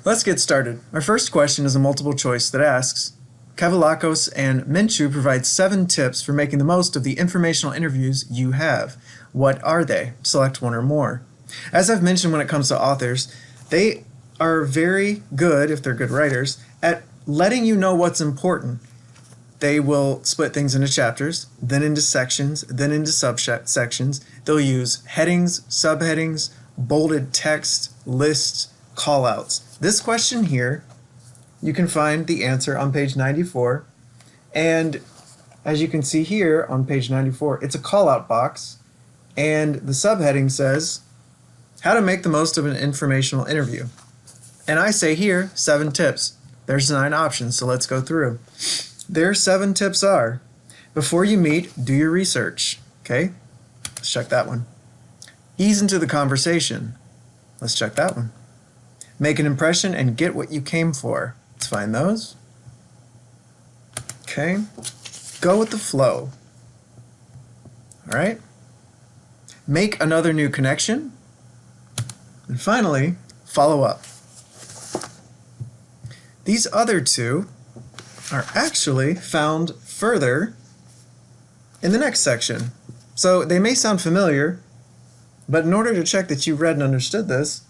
Let's get started. Our first question is a multiple choice that asks, Kavallakos and Minshew provide 7 tips for making the most of the informational interviews you have. What are they? Select one or more. As I've mentioned when it comes to authors, they are very good, if they're good writers, at letting you know what's important. They will split things into chapters, then into sections, then into subsections. They'll use headings, subheadings, bolded text, lists, callouts. This question here, you can find the answer on page 94. And as you can see here on page 94, it's a callout box. And the subheading says, how to make the most of an informational interview. And I say here, 7 tips. There's 9 options, so let's go through. Their 7 tips are, before you meet, do your research. Okay, let's check that one. Ease into the conversation. Let's check that one. Make an impression and get what you came for. Let's find those. Okay. Go with the flow. All right. Make another new connection. And finally, follow up. These other 2 are actually found further in the next section. So they may sound familiar, but in order to check that you read and understood this,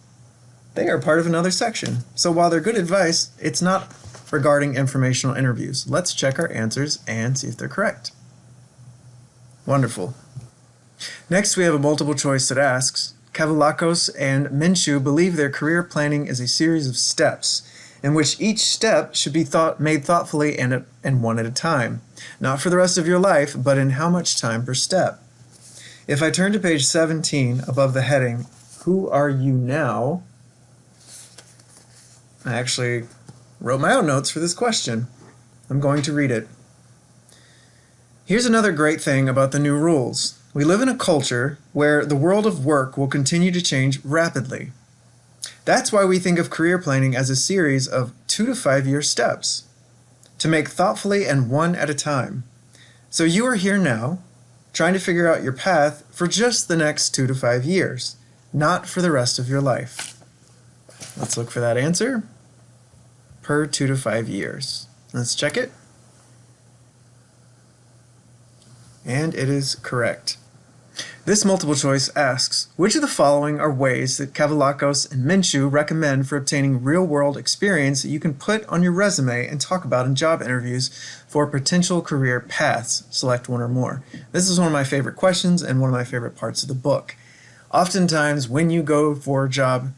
they are part of another section. So while they're good advice, it's not regarding informational interviews. Let's check our answers and see if they're correct. Wonderful. Next, we have a multiple choice that asks, Kavallakos and Minshew believe their career planning is a series of steps, in which each step should be made thoughtfully and one at a time, not for the rest of your life, but in how much time per step. If I turn to page 17 above the heading, Who Are You Now? I actually wrote my own notes for this question. I'm going to read it. Here's another great thing about the new rules. We live in a culture where the world of work will continue to change rapidly. That's why we think of career planning as a series of 2 to 5 year steps, to make thoughtfully and one at a time. So you are here now, trying to figure out your path for just the next 2 to 5 years, not for the rest of your life. Let's look for that answer. Per 2 to 5 years. Let's check it. And it is correct. This multiple choice asks, which of the following are ways that Kavallakos and Minshew recommend for obtaining real-world experience that you can put on your resume and talk about in job interviews for potential career paths? Select one or more. This is one of my favorite questions and one of my favorite parts of the book. Oftentimes, when you go for job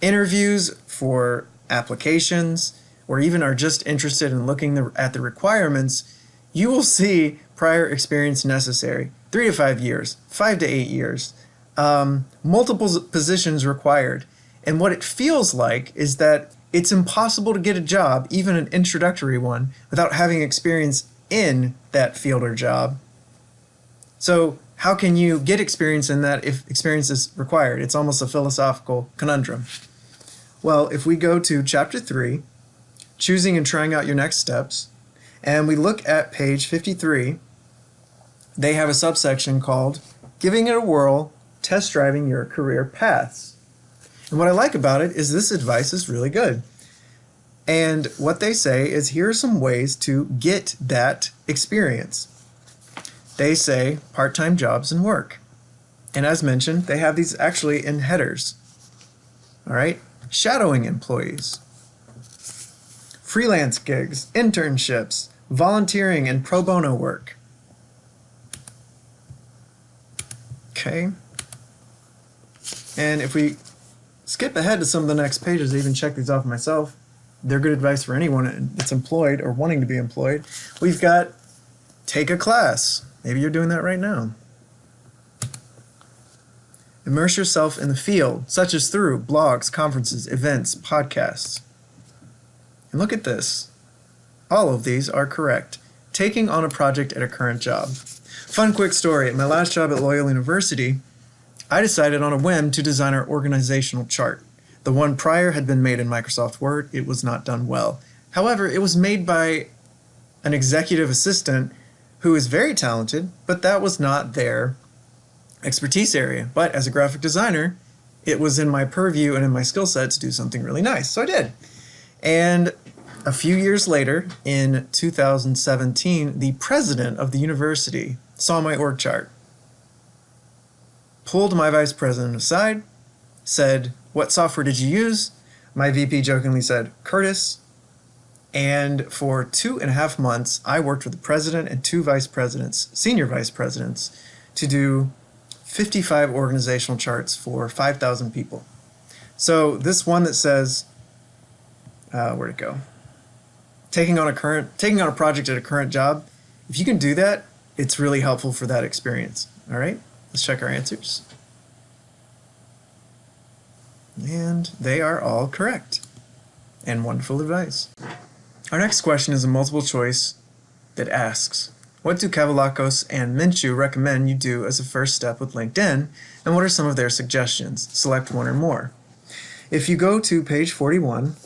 interviews, for applications, or even are just interested in looking at the requirements, you will see prior experience necessary. 3 to 5 years, 5 to 8 years, multiple positions required. And what it feels like is that it's impossible to get a job, even an introductory one, without having experience in that field or job. So how can you get experience in that if experience is required? It's almost a philosophical conundrum. Well, if we go to chapter 3, choosing and trying out your next steps, and we look at page 53, they have a subsection called Giving It a Whirl, Test Driving Your Career Paths. And what I like about it is this advice is really good. And what they say is here are some ways to get that experience. They say part-time jobs and work. And as mentioned, they have these actually in headers. All right? Shadowing employees, freelance gigs, internships, volunteering and pro bono work. Okay. And if we skip ahead to some of the next pages, I even check these off myself. They're good advice for anyone that's employed or wanting to be employed. We've got take a class. Maybe you're doing that right now. Immerse yourself in the field, such as through blogs, conferences, events, podcasts. And look at this. All of these are correct. Taking on a project at a current job. Fun quick story. At my last job at Loyola University, I decided on a whim to design our organizational chart. The one prior had been made in Microsoft Word. It was not done well. However, it was made by an executive assistant who is very talented, but that was not their expertise area. But as a graphic designer, it was in my purview and in my skill set to do something really nice. So I did. And a few years later, in 2017, the president of the university saw my org chart, pulled my vice president aside, said, "What software did you use?" My VP jokingly said, "Curtis." And for 2.5 months, I worked with the president and 2 vice presidents, senior vice presidents, to do 55 organizational charts for 5,000 people. So this one that says, where'd it go? Taking on a project at a current job, if you can do that, it's really helpful for that experience. All right, let's check our answers. And they are all correct. And wonderful advice. Our next question is a multiple choice that asks, what do Kavallakos and Minshew recommend you do as a first step with LinkedIn, and what are some of their suggestions? Select one or more. If you go to page 41,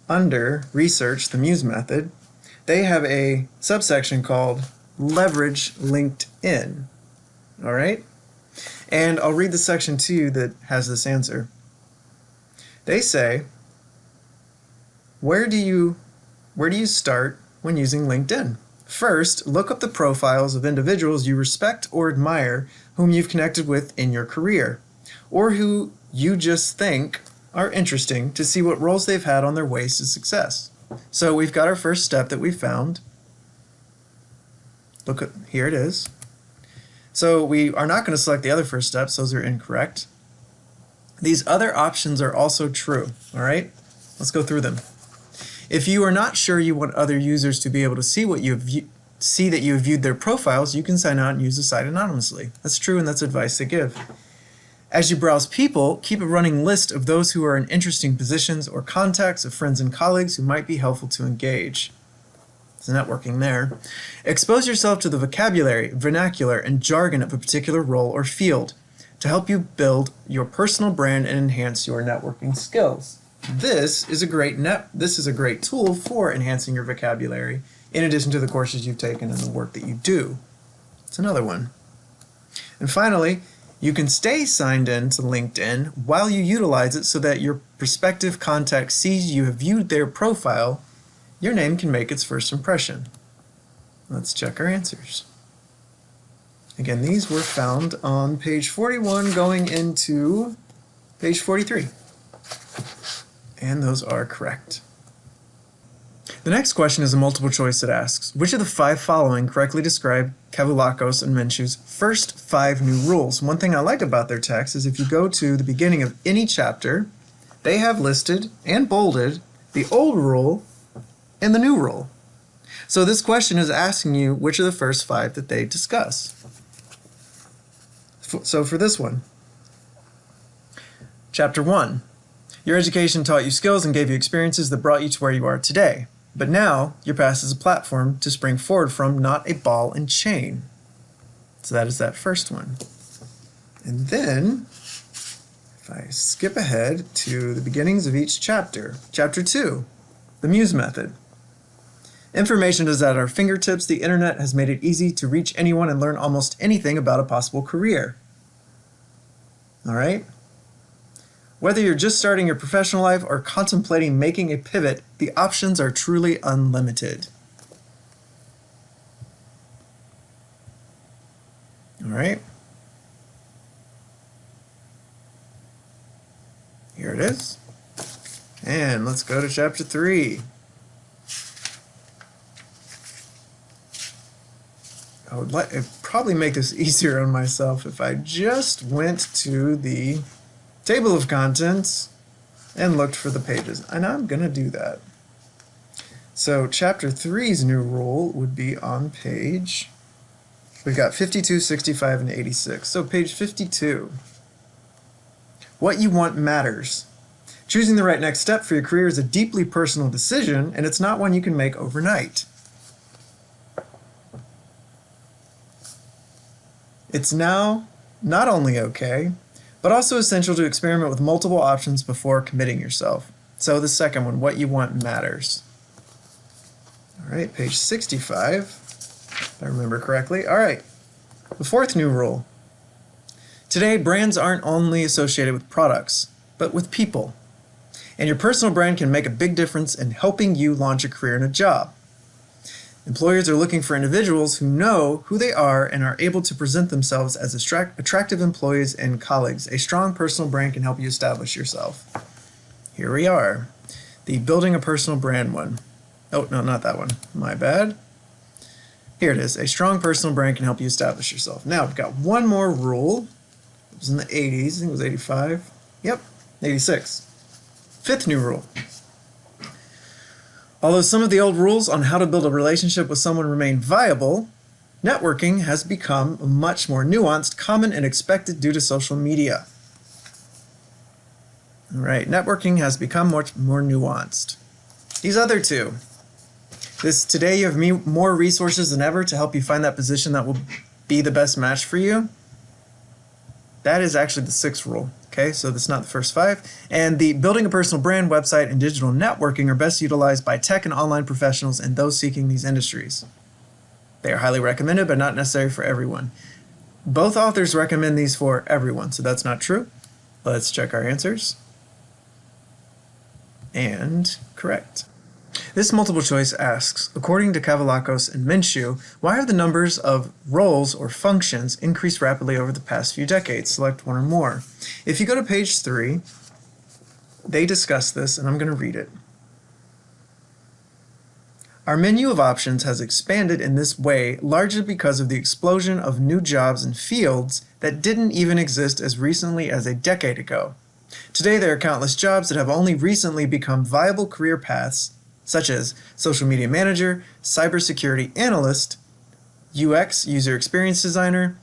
under Research, the Muse Method, they have a subsection called Leverage LinkedIn. All right? And I'll read the section to you that has this answer. They say, where do you start when using LinkedIn? First, look up the profiles of individuals you respect or admire whom you've connected with in your career, or who you just think are interesting to see what roles they've had on their ways to success. So we've got our first step that we found. Look at, here it is. So we are not going to select the other first steps, those are incorrect. These other options are also true, all right? Let's go through them. If you are not sure you want other users to be able to see what see that you have viewed their profiles, you can sign out and use the site anonymously. That's true, and that's advice they give. As you browse people, keep a running list of those who are in interesting positions or contacts of friends and colleagues who might be helpful to engage. It's networking there. Expose yourself to the vocabulary, vernacular, and jargon of a particular role or field to help you build your personal brand and enhance your networking skills. This is a great tool for enhancing your vocabulary, in addition to the courses you've taken and the work that you do. It's another one. And finally, you can stay signed in to LinkedIn while you utilize it so that your prospective contact sees you have viewed their profile. Your name can make its first impression. Let's check our answers. Again, these were found on page 41 going into page 43. And those are correct. The next question is a multiple choice that asks, which of the 5 following correctly describe Kavallakos and Minshew's first 5 new rules? One thing I like about their text is if you go to the beginning of any chapter, they have listed and bolded the old rule and the new rule. So this question is asking you which are the first 5 that they discuss. So for this one, Chapter 1. Your education taught you skills and gave you experiences that brought you to where you are today. But now, your past is a platform to spring forward from, not a ball and chain. So that is that first one. And then, if I skip ahead to the beginnings of each chapter, Chapter 2, the Muse Method. Information is at our fingertips. The internet has made it easy to reach anyone and learn almost anything about a possible career. All right? Whether you're just starting your professional life or contemplating making a pivot, the options are truly unlimited. All right. Here it is. And let's go to Chapter 3. I'd probably make this easier on myself if I just went to the table of contents and looked for the pages. And I'm going to do that. So Chapter 3's new rule would be on page, we've got 52, 65, and 86. So page 52. What you want matters. Choosing the right next step for your career is a deeply personal decision, and it's not one you can make overnight. It's now not only okay, but also essential to experiment with multiple options before committing yourself. So the second one, what you want matters. All right, page 65, if I remember correctly. All right, the 4th new rule. Today, brands aren't only associated with products, but with people. And your personal brand can make a big difference in helping you launch a career in a job. Employers are looking for individuals who know who they are and are able to present themselves as attractive employees and colleagues. A strong personal brand can help you establish yourself. Here we are, the building a personal brand one. Oh, no, not that one. My bad. Here it is. A strong personal brand can help you establish yourself. Now, we've got one more rule. It was in the 80s. I think it was 85. Yep, 86. Fifth new rule. Although some of the old rules on how to build a relationship with someone remain viable, networking has become much more nuanced, common, and expected due to social media. All right, networking has become much more nuanced. These other two. Today you have more resources than ever to help you find that position that will be the best match for you. That is actually the sixth rule. Okay, so that's not the first five. And the building a personal brand, website, and digital networking are best utilized by tech and online professionals and those seeking these industries. They are highly recommended, but not necessary for everyone. Both authors recommend these for everyone, so that's not true. Let's check our answers. And correct. This multiple choice asks, according to Kavallakos and Minshew, why have the numbers of roles or functions increased rapidly over the past few decades? Select one or more. If you go to page 3, they discuss this, and I'm going to read it. Our menu of options has expanded in this way largely because of the explosion of new jobs and fields that didn't even exist as recently as a decade ago. Today, there are countless jobs that have only recently become viable career paths, such as social media manager, cybersecurity analyst, UX, user experience designer,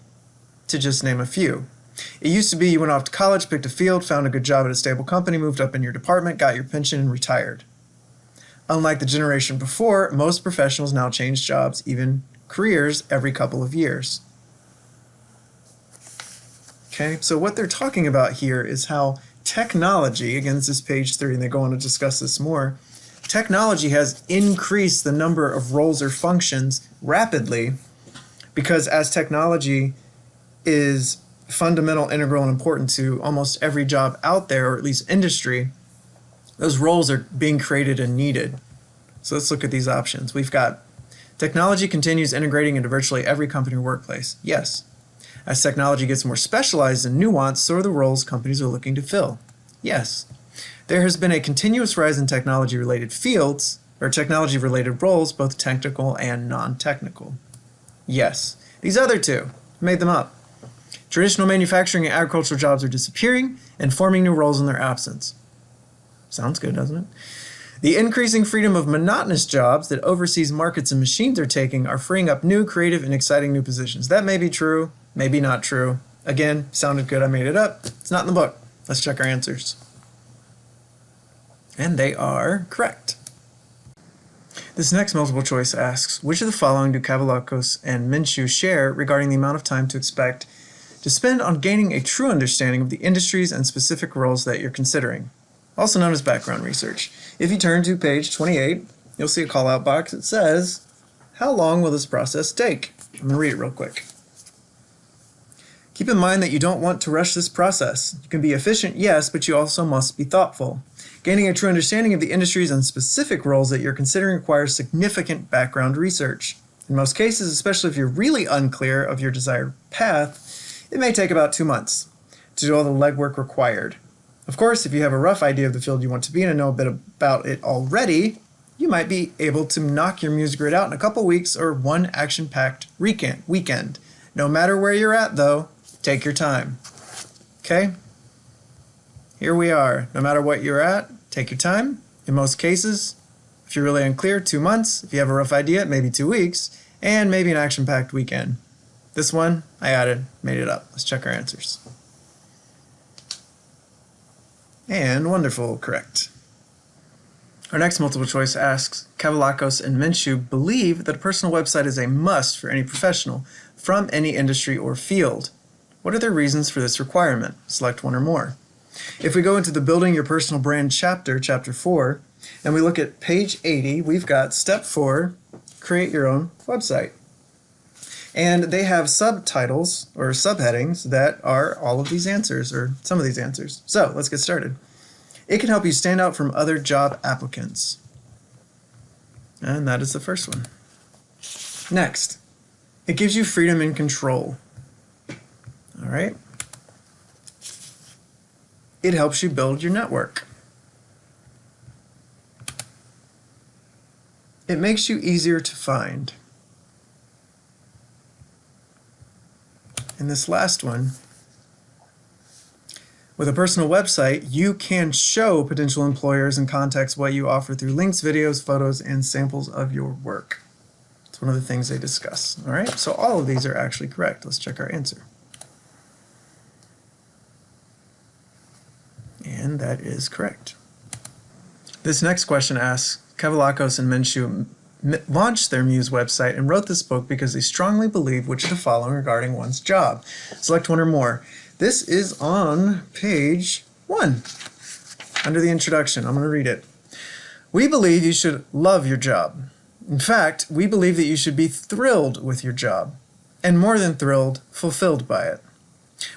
to just name a few. It used to be you went off to college, picked a field, found a good job at a stable company, moved up in your department, got your pension, and retired. Unlike the generation before, most professionals now change jobs, even careers, every couple of years. Okay, so what they're talking about here is how technology, again, this is page 3, and they go on to discuss this more. Technology has increased the number of roles or functions rapidly because as technology is fundamental, integral, and important to almost every job out there, or at least industry, those roles are being created and needed. So let's look at these options. We've got technology continues integrating into virtually every company or workplace. Yes. As technology gets more specialized and nuanced, so are the roles companies are looking to fill. Yes. There has been a continuous rise in technology-related fields, or technology-related roles, both technical and non-technical. Yes. These other two, made them up. Traditional manufacturing and agricultural jobs are disappearing and forming new roles in their absence. Sounds good, doesn't it? The increasing freedom of monotonous jobs that overseas markets and machines are taking are freeing up new, creative, and exciting new positions. That may be true, maybe not true. Again, sounded good, I made it up. It's not in the book. Let's check our answers. And they are correct. This next multiple choice asks, which of the following do Kavallakos and Minshew share regarding the amount of time to expect to spend on gaining a true understanding of the industries and specific roles that you're considering, also known as background research? If you turn to page 28, you'll see a call-out box that says, how long will this process take? I'm going to read it real quick. Keep in mind that you don't want to rush this process. You can be efficient, yes, but you also must be thoughtful. Gaining a true understanding of the industries and specific roles that you're considering requires significant background research. In most cases, especially if you're really unclear of your desired path, it may take about 2 months to do all the legwork required. Of course, if you have a rough idea of the field you want to be in and know a bit about it already, you might be able to knock your music grid out in a couple weeks or one action-packed weekend. No matter where you're at, though, take your time. Okay? Here we are. No matter what you're at, take your time. In most cases, if you're really unclear, 2 months. If you have a rough idea, maybe 2 weeks. And maybe an action-packed weekend. This one, I added, made it up. Let's check our answers. And wonderful, correct. Our next multiple choice asks, Kavallakos and Minshew believe that a personal website is a must for any professional from any industry or field. What are their reasons for this requirement? Select one or more. If we go into the Building Your Personal Brand chapter, chapter 4, and we look at page 80, we've got step 4, create your own website. And they have subtitles or subheadings that are all of these answers or some of these answers. So let's get started. It can help you stand out from other job applicants. And that is the first one. Next, it gives you freedom and control. All right. It helps you build your network. It makes you easier to find. And this last one, with a personal website, you can show potential employers and contacts what you offer through links, videos, photos, and samples of your work. It's one of the things they discuss. All right, so all of these are actually correct. Let's check our answer. And that is correct. This next question asks, Kavallakos and Minshew launched their Muse website and wrote this book because they strongly believe which of the following regarding one's job. Select one or more. This is on page 1, under the introduction. I'm going to read it. We believe you should love your job. In fact, we believe that you should be thrilled with your job, and more than thrilled, fulfilled by it.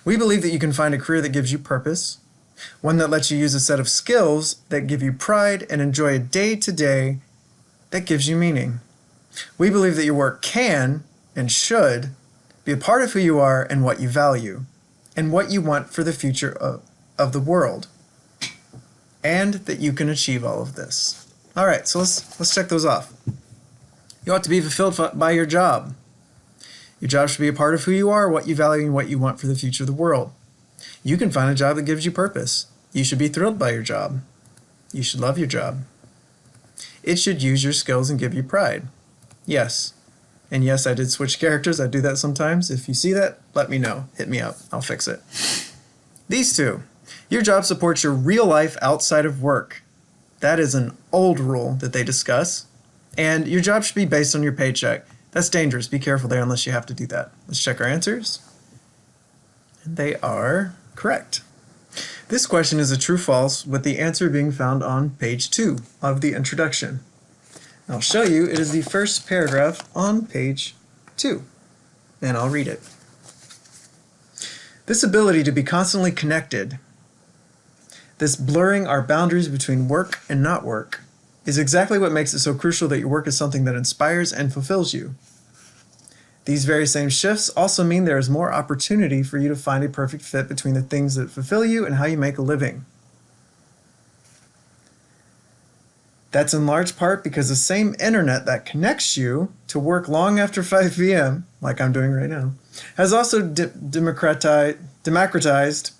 We believe that you can find a career that gives you purpose, one that lets you use a set of skills that give you pride and enjoy a day-to-day that gives you meaning. We believe that your work can and should be a part of who you are and what you value, and what you want for the future of the world, and that you can achieve all of this. All right, so let's check those off. You ought to be fulfilled by your job. Your job should be a part of who you are, what you value, and what you want for the future of the world. You can find a job that gives you purpose. You should be thrilled by your job. You should love your job. It should use your skills and give you pride. Yes. And yes, I did switch characters. I do that sometimes. If you see that, let me know. Hit me up. I'll fix it. These two. Your job supports your real life outside of work. That is an old rule that they discuss. And your job should be based on your paycheck. That's dangerous. Be careful there unless you have to do that. Let's check our answers. And they are correct. This question is a true-false, with the answer being found on page 2 of the introduction. I'll show you. It is the first paragraph on page 2, and I'll read it. This ability to be constantly connected, this blurring our boundaries between work and not work, is exactly what makes it so crucial that your work is something that inspires and fulfills you. These very same shifts also mean there is more opportunity for you to find a perfect fit between the things that fulfill you and how you make a living. That's in large part because the same internet that connects you to work long after 5 p.m., like I'm doing right now, has also democratized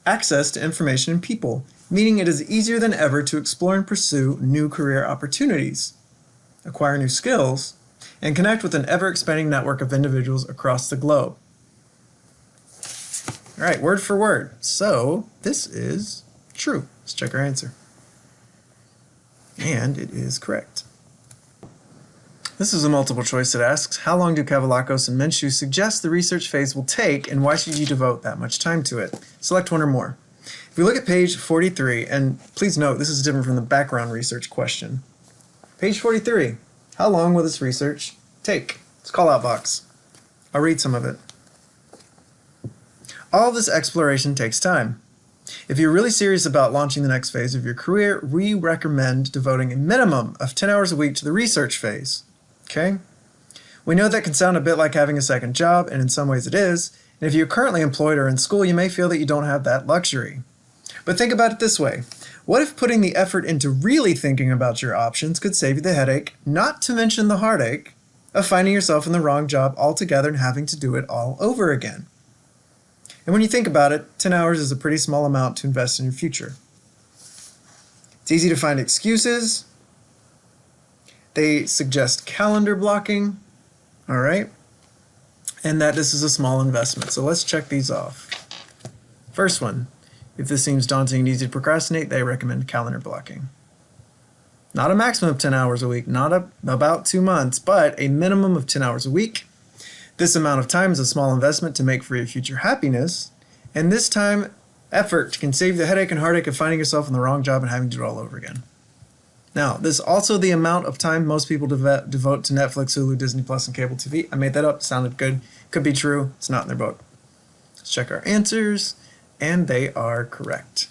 access to information and people, meaning it is easier than ever to explore and pursue new career opportunities, acquire new skills, and connect with an ever-expanding network of individuals across the globe. All right, word for word. So this is true. Let's check our answer. And it is correct. This is a multiple choice that asks, how long do Kavallakos and Minshew suggest the research phase will take, and why should you devote that much time to it? Select one or more. If we look at page 43, and please note this is different from the background research question. Page 43. How long will this research take? It's a call-out box. I'll read some of it. All of this exploration takes time. If you're really serious about launching the next phase of your career, we recommend devoting a minimum of 10 hours a week to the research phase. Okay? We know that can sound a bit like having a second job, and in some ways it is. And if you're currently employed or in school, you may feel that you don't have that luxury. But think about it this way. What if putting the effort into really thinking about your options could save you the headache, not to mention the heartache, of finding yourself in the wrong job altogether and having to do it all over again? And when you think about it, 10 hours is a pretty small amount to invest in your future. It's easy to find excuses. They suggest calendar blocking, all right? And that this is a small investment. So let's check these off. First one. If this seems daunting and easy to procrastinate, they recommend calendar blocking. Not a maximum of 10 hours a week, not about 2 months, but a minimum of 10 hours a week. This amount of time is a small investment to make for your future happiness, and this time, effort can save the headache and heartache of finding yourself in the wrong job and having to do it all over again. Now, this is also the amount of time most people devote to Netflix, Hulu, Disney Plus, and cable TV. I made that up. Sounded good. Could be true. It's not in their book. Let's check our answers, and they are correct.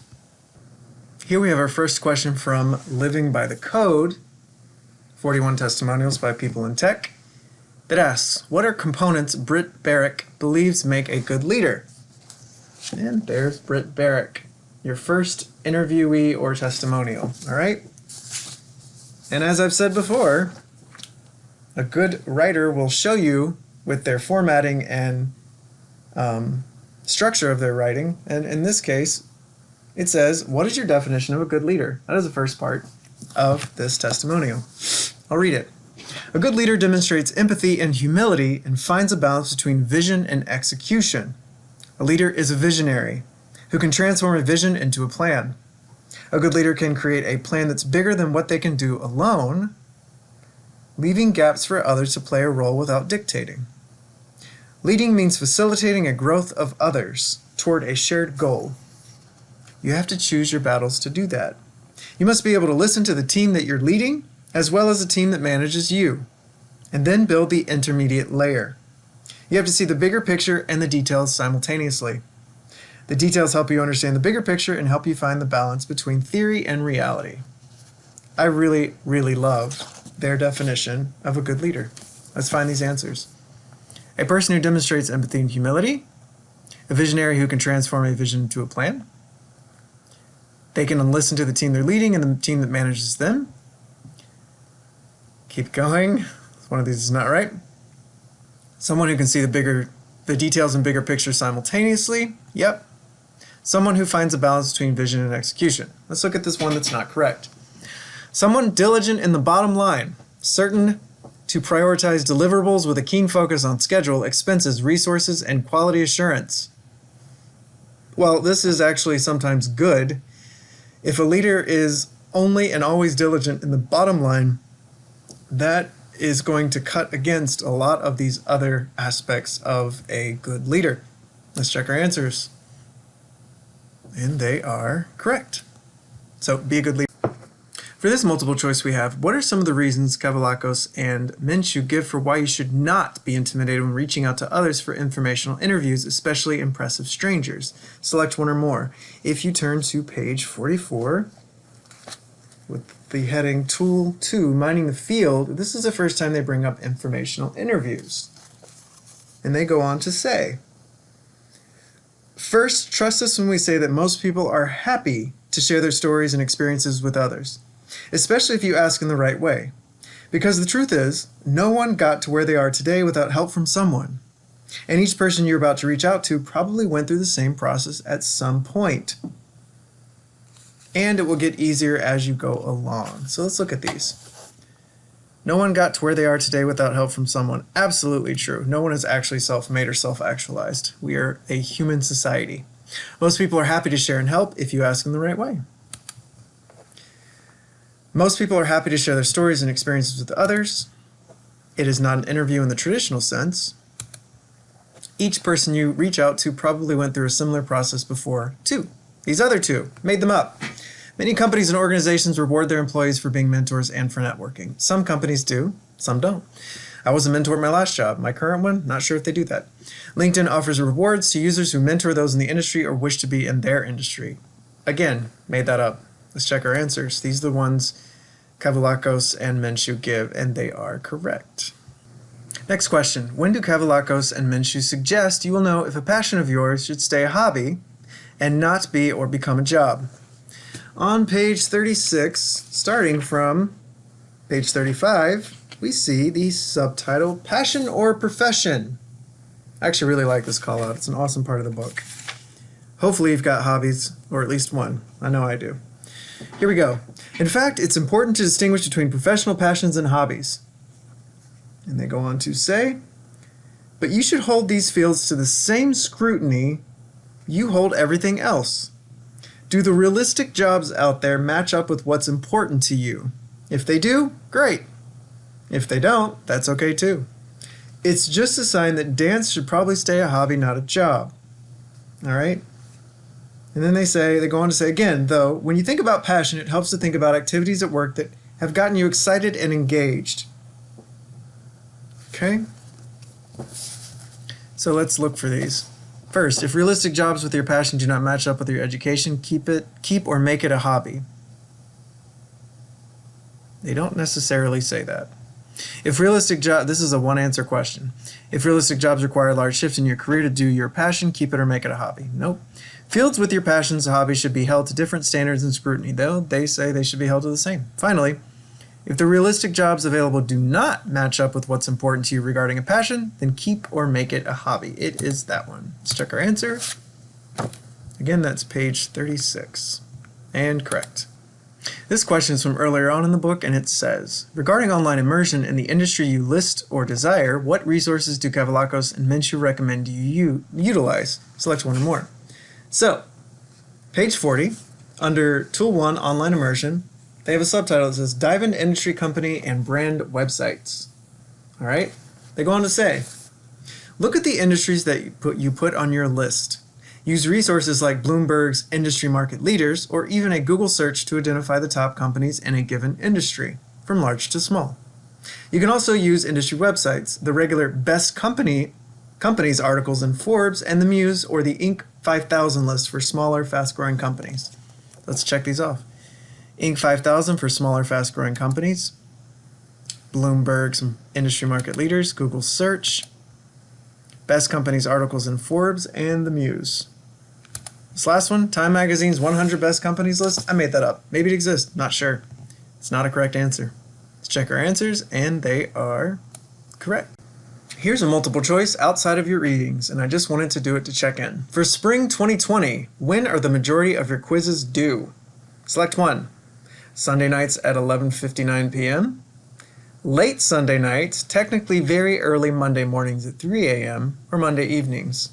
Here we have our first question from Living by the Code, 41 testimonials by people in tech, that asks, what are components Britt Barrick believes make a good leader? And there's Britt Barrick, your first interviewee or testimonial, all right? And as I've said before, a good writer will show you with their formatting and structure of their writing. And in this case, it says, what is your definition of a good leader? That is the first part of this testimonial. I'll read it. A good leader demonstrates empathy and humility and finds a balance between vision and execution. A leader is a visionary who can transform a vision into a plan. A good leader can create a plan that's bigger than what they can do alone, leaving gaps for others to play a role without dictating. Leading means facilitating a growth of others toward a shared goal. You have to choose your battles to do that. You must be able to listen to the team that you're leading, as well as the team that manages you, and then build the intermediate layer. You have to see the bigger picture and the details simultaneously. The details help you understand the bigger picture and help you find the balance between theory and reality. I really, really love their definition of a good leader. Let's find these answers. A person who demonstrates empathy and humility. A visionary who can transform a vision into a plan. They can listen to the team they're leading and the team that manages them. Keep going. One of these is not right. Someone who can see the details and bigger picture simultaneously. Yep. Someone who finds a balance between vision and execution. Let's look at this one that's not correct. Someone diligent in the bottom line, certain to prioritize deliverables with a keen focus on schedule, expenses, resources, and quality assurance. Well, this is actually sometimes good. If a leader is only and always diligent in the bottom line, that is going to cut against a lot of these other aspects of a good leader. Let's check our answers. And they are correct. So be a good leader. For this multiple choice we have, what are some of the reasons Kavallakos and Minshew give for why you should not be intimidated when reaching out to others for informational interviews, especially impressive strangers? Select one or more. If you turn to page 44, with the heading Tool 2, Mining the Field, this is the first time they bring up informational interviews. And they go on to say, first, trust us when we say that most people are happy to share their stories and experiences with others, especially if you ask in the right way. Because the truth is, no one got to where they are today without help from someone. And each person you're about to reach out to probably went through the same process at some point. And it will get easier as you go along. So let's look at these. No one got to where they are today without help from someone. Absolutely true. No one is actually self-made or self-actualized. We are a human society. Most people are happy to share and help if you ask them the right way. Most people are happy to share their stories and experiences with others. It is not an interview in the traditional sense. Each person you reach out to probably went through a similar process before, too. These other two, made them up. Many companies and organizations reward their employees for being mentors and for networking. Some companies do, some don't. I was a mentor at my last job. My current one, not sure if they do that. LinkedIn offers rewards to users who mentor those in the industry or wish to be in their industry. Again, made that up. Let's check our answers. These are the ones Kavallakos and Minshew give, and they are correct. Next question. When do Kavallakos and Minshew suggest you will know if a passion of yours should stay a hobby and not be or become a job? On page 36, starting from page 35, we see the subtitle, Passion or Profession. I actually really like this call out. It's an awesome part of the book. Hopefully you've got hobbies, or at least one. I know I do. Here we go. In fact, it's important to distinguish between professional passions and hobbies. And they go on to say, but you should hold these fields to the same scrutiny you hold everything else. Do the realistic jobs out there match up with what's important to you? If they do, great. If they don't, that's okay too. It's just a sign that dance should probably stay a hobby, not a job. All right? And then they go on to say again, though, when you think about passion, it helps to think about activities at work that have gotten you excited and engaged? Okay? So let's look for these. First, if realistic jobs with your passion do not match up with your education, keep or make it a hobby. They don't necessarily say that. If realistic this is a one-answer question. If realistic jobs require a large shift in your career to do your passion, keep it or make it a hobby. Nope. Fields with your passions, a hobby should be held to different standards and scrutiny, though they say they should be held to the same. Finally, if the realistic jobs available do not match up with what's important to you regarding a passion, then keep or make it a hobby. It is that one. Let's check our answer. Again, that's page 36. And correct. This question is from earlier on in the book, and it says, regarding online immersion in the industry you list or desire, what resources do Kavallakos and Minshew recommend you utilize? Select one or more. So, page 40, under Tool 1, Online Immersion, they have a subtitle that says, Dive into Industry, Company, and Brand Websites. All right? They go on to say, look at the industries that you put on your list. Use resources like Bloomberg's Industry Market Leaders or even a Google search to identify the top companies in a given industry, from large to small. You can also use industry websites, the regular Best Companies articles in Forbes, and the Muse or the Inc. 5000 list for smaller, fast-growing companies. Let's check these off. Inc. 5000 for smaller, fast-growing companies. Bloomberg's Industry Market Leaders, Google search. Best Companies articles in Forbes, and the Muse. This last one, Time Magazine's 100 Best Companies list, I made that up. Maybe it exists, not sure. It's not a correct answer. Let's check our answers, and they are correct. Here's a multiple choice outside of your readings, and I just wanted to do it to check in. For spring 2020, when are the majority of your quizzes due? Select one. Sunday nights at 11:59 p.m. Late Sunday nights, technically very early Monday mornings at 3 a.m. or Monday evenings.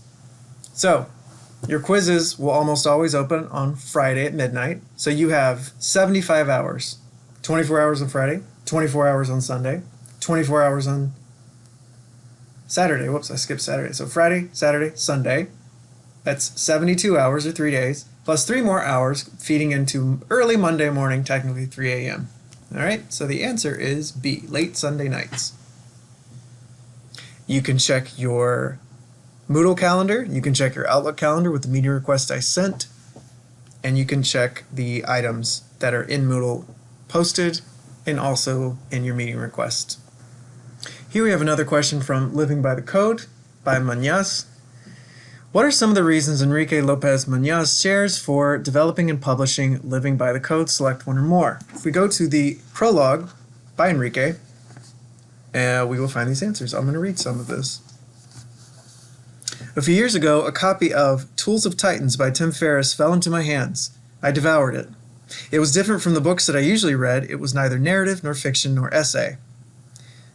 So, your quizzes will almost always open on Friday at midnight. So you have 75 hours. 24 hours on Friday, 24 hours on Sunday, 24 hours on Saturday. Whoops, I skipped Saturday. So Friday, Saturday, Sunday. That's 72 hours or 3 days, plus 3 more hours feeding into early Monday morning, technically 3 a.m. All right, so the answer is B, late Sunday nights. You can check your Moodle calendar, you can check your Outlook calendar with the meeting request I sent, and you can check the items that are in Moodle posted and also in your meeting request. Here we have another question from Living by the Code by Muñoz. What are some of the reasons Enrique Lopez Muñoz shares for developing and publishing Living by the Code? Select one or more. If we go to the prologue by Enrique, we will find these answers. I'm going to read some of this. A few years ago, a copy of Tools of Titans by Tim Ferriss fell into my hands. I devoured it. It was different from the books that I usually read. It was neither narrative nor fiction nor essay.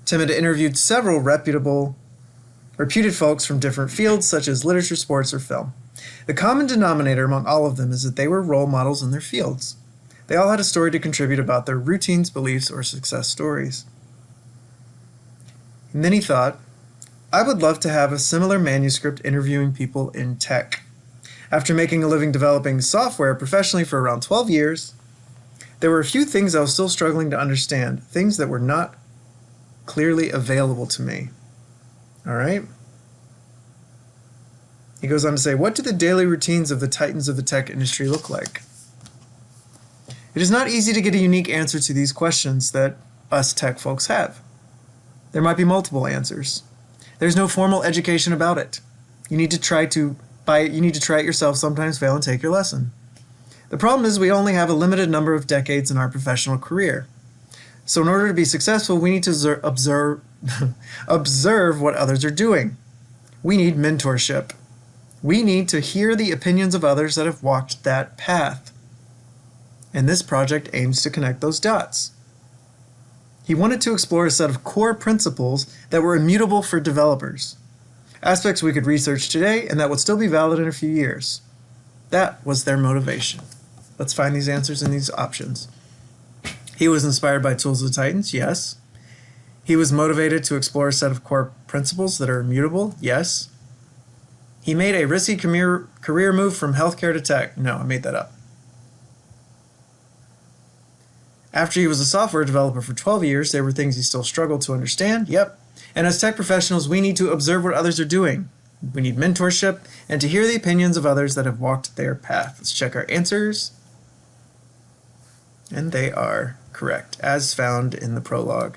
Tim had interviewed several reputed folks from different fields such as literature, sports, or film. The common denominator among all of them is that they were role models in their fields. They all had a story to contribute about their routines, beliefs, or success stories. And then he thought, I would love to have a similar manuscript interviewing people in tech. After making a living developing software professionally for around 12 years, there were a few things I was still struggling to understand, things that were not clearly available to me. All right? He goes on to say, what do the daily routines of the titans of the tech industry look like? It is not easy to get a unique answer to these questions that us tech folks have. There might be multiple answers. There's no formal education about it. You need to try it yourself, sometimes fail, and take your lesson. The problem is we only have a limited number of decades in our professional career. So in order to be successful, we need to observe what others are doing. We need mentorship. We need to hear the opinions of others that have walked that path. And this project aims to connect those dots. He wanted to explore a set of core principles that were immutable for developers, aspects we could research today and that would still be valid in a few years. That was their motivation. Let's find these answers in these options. He was inspired by Tools of the Titans, yes. He was motivated to explore a set of core principles that are immutable, yes. He made a risky career move from healthcare to tech. No, I made that up. After he was a software developer for 12 years, there were things he still struggled to understand. Yep. And as tech professionals, we need to observe what others are doing. We need mentorship and to hear the opinions of others that have walked their path. Let's check our answers. And they are correct, as found in the prologue.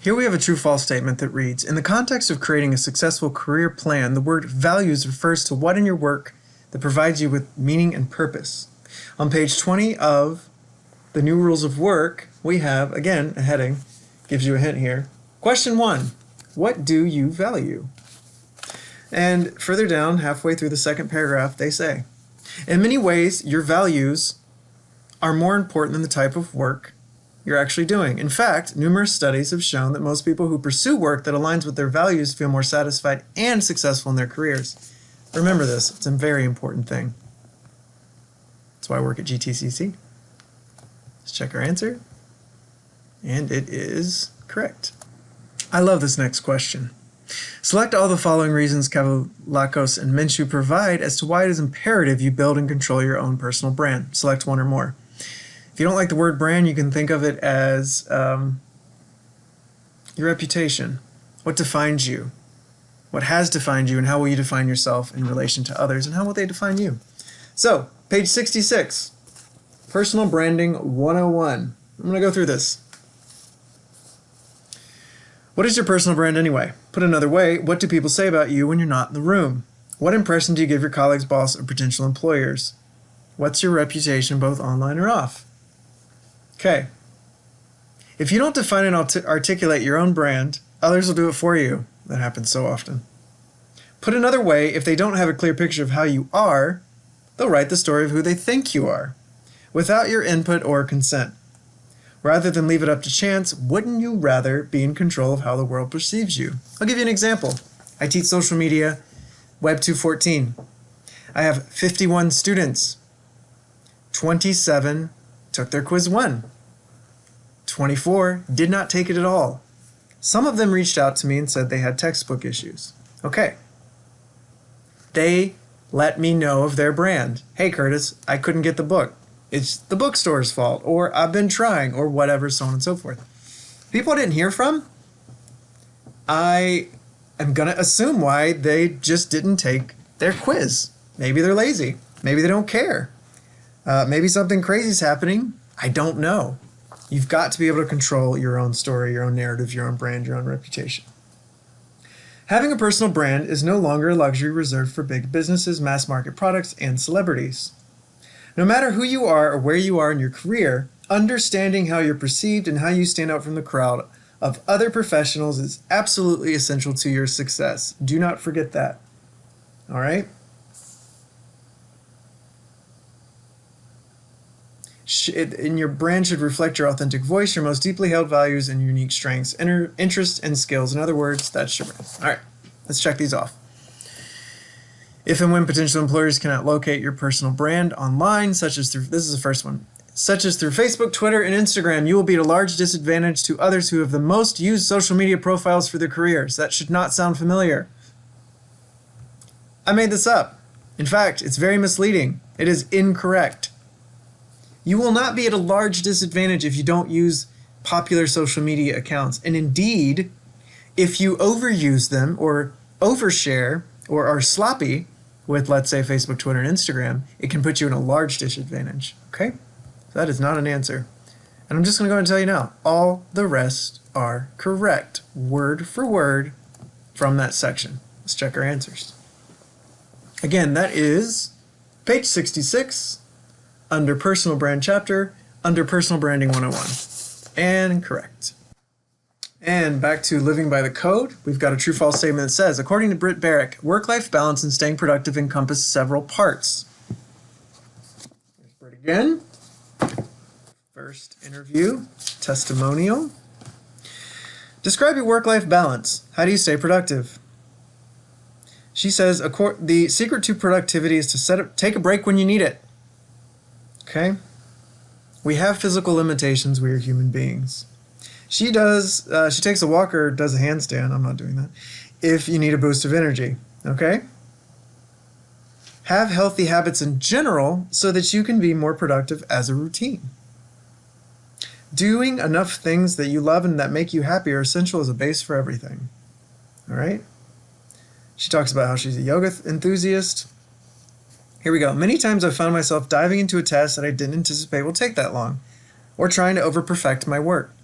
Here we have a true-false statement that reads, in the context of creating a successful career plan, the word values refers to what in your work that provides you with meaning and purpose. On page 20 of the New Rules of Work, we have, again, a heading, gives you a hint here. Question 1, what do you value? And further down, halfway through the second paragraph, they say, in many ways, your values are more important than the type of work you're actually doing. In fact, numerous studies have shown that most people who pursue work that aligns with their values feel more satisfied and successful in their careers. Remember this, it's a very important thing. That's why I work at GTCC. Let's check our answer. And it is correct. I love this next question. Select all the following reasons Kavallakos and Minshew provide as to why it is imperative you build and control your own personal brand. Select one or more. If you don't like the word brand, you can think of it as your reputation. What defines you? What has defined you, and how will you define yourself in relation to others, and how will they define you? So, page 66, Personal Branding 101. I'm going to go through this. What is your personal brand anyway? Put another way, what do people say about you when you're not in the room? What impression do you give your colleagues, boss, or potential employers? What's your reputation both online or off? Okay. If you don't define and articulate your own brand, others will do it for you. That happens so often. Put another way, if they don't have a clear picture of how you are, they'll write the story of who they think you are, without your input or consent. Rather than leave it up to chance, wouldn't you rather be in control of how the world perceives you? I'll give you an example. I teach social media, Web 2.14. I have 51 students. 27 took their quiz 1. 24 did not take it at all. Some of them reached out to me and said they had textbook issues. Okay. They let me know of their brand. Hey, Curtis, I couldn't get the book. It's the bookstore's fault, or I've been trying, or whatever, so on and so forth. People I didn't hear from, I am going to assume why they just didn't take their quiz. Maybe they're lazy. Maybe they don't care. Maybe something crazy is happening. I don't know. You've got to be able to control your own story, your own narrative, your own brand, your own reputation. Having a personal brand is no longer a luxury reserved for big businesses, mass market products, and celebrities. No matter who you are or where you are in your career, understanding how you're perceived and how you stand out from the crowd of other professionals is absolutely essential to your success. Do not forget that. All right? And your brand should reflect your authentic voice, your most deeply held values, and unique strengths, interests, and skills. In other words, that's your brand. All right, let's check these off. If and when potential employers cannot locate your personal brand online, such as through, this is the first one, such as through Facebook, Twitter, and Instagram, you will be at a large disadvantage to others who have the most used social media profiles for their careers. That should not sound familiar. I made this up. In fact, it's very misleading. It is incorrect. You will not be at a large disadvantage if you don't use popular social media accounts. And indeed, if you overuse them or overshare or are sloppy with, let's say, Facebook, Twitter, and Instagram, it can put you in a large disadvantage. Okay? So that is not an answer. And I'm just going to go ahead and tell you now, all the rest are correct, word for word from that section. Let's check our answers. Again, that is page 66, under Personal Brand chapter, under Personal Branding 101. And correct. And back to Living by the Code, we've got a true-false statement that says, according to Britt Barrick, work-life balance and staying productive encompass several parts. Here's Britt again. First interview, testimonial. Describe your work-life balance. How do you stay productive? She says, the secret to productivity is to take a break when you need it. Okay? We have physical limitations. We are human beings. She takes a walker, does a handstand. I'm not doing that. If you need a boost of energy. Okay? Have healthy habits in general so that you can be more productive as a routine. Doing enough things that you love and that make you happy are essential as a base for everything. All right? She talks about how she's a yoga enthusiast. Here we go. Many times I've found myself diving into a task that I didn't anticipate will take that long, or trying to over-perfect my work,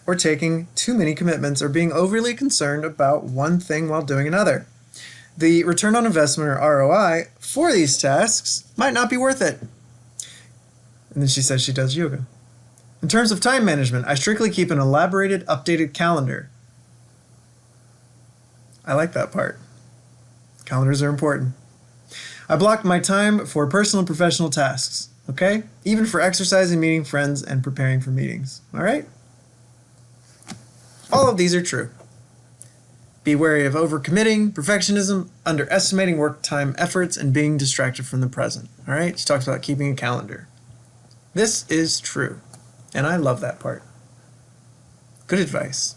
or taking too many commitments, or being overly concerned about one thing while doing another. The return on investment, or ROI, for these tasks might not be worth it. And then she says she does yoga. In terms of time management, I strictly keep an elaborated, updated calendar. I like that part. Calendars are important. I block my time for personal and professional tasks, okay? Even for exercising, meeting friends, and preparing for meetings, all right? All of these are true. Be wary of overcommitting, perfectionism, underestimating work time efforts, and being distracted from the present, all right? She talks about keeping a calendar. This is true, and I love that part. Good advice.